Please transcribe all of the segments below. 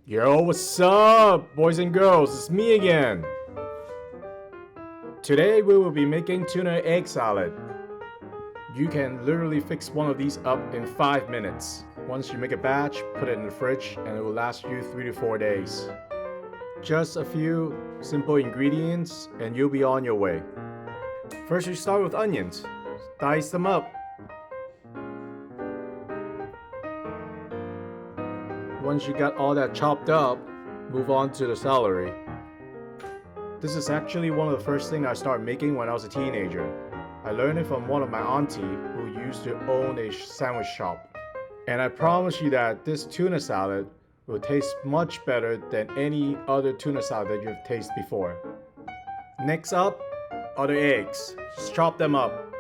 Yo, what's up, boys and girls? It's me again. Today we will be making tuna egg salad. You can literally fix one of these up in 5 minutes. Once you make a batch, put it in the fridge and it will last you 3 to 4 days. Just a few simple ingredients and you'll be on your way. First you start with onions. Dice them up. Once you got all that chopped up, move on to the celery. This is actually one of the first things I started making when I was a teenager. I learned it from one of my auntie who used to own a sandwich shop. And I promise you that this tuna salad will taste much better than any other tuna salad that you've tasted before. Next up are the eggs. Just chop them up.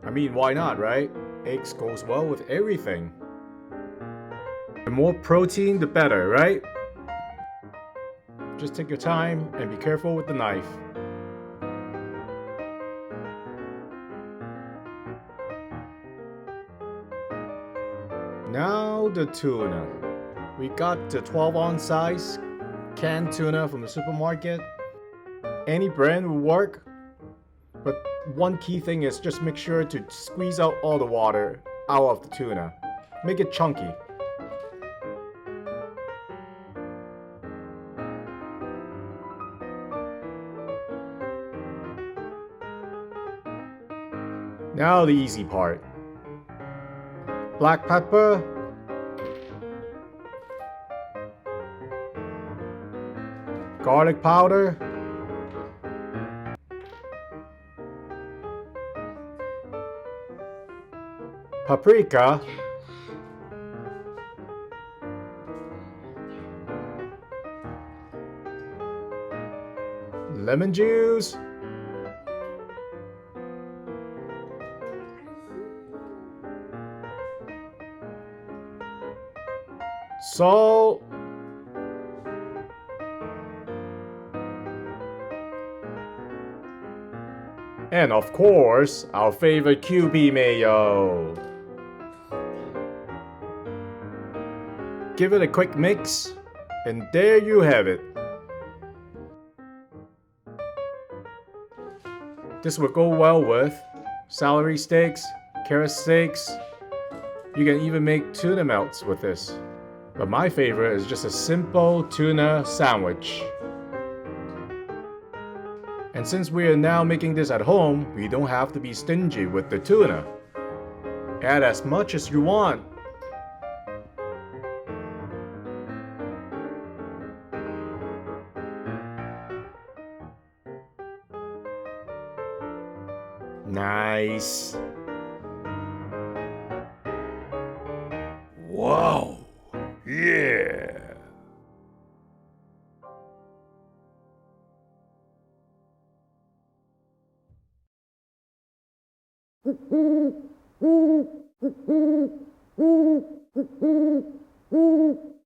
I mean, why not, right? Eggs goes well with everything. The more protein, the better, right? Just take your time and be careful with the knife. Now the tuna. We got the 12-ounce size canned tuna from the supermarket. Any brand will work, but one key thing is just make sure to squeeze out all the water out of the tuna. Make it chunky. Now the easy part. Black pepper, garlic powder, paprika, lemon juice, salt, and of course, our favorite QP mayo. Give it a quick mix, and there you have it. This will go well with celery sticks, carrot sticks. You can even make tuna melts with this. But my favorite is just a simple tuna sandwich. And since we are now making this at home, we don't have to be stingy with the tuna. Add as much as you want. Nice. Wow! Yeah!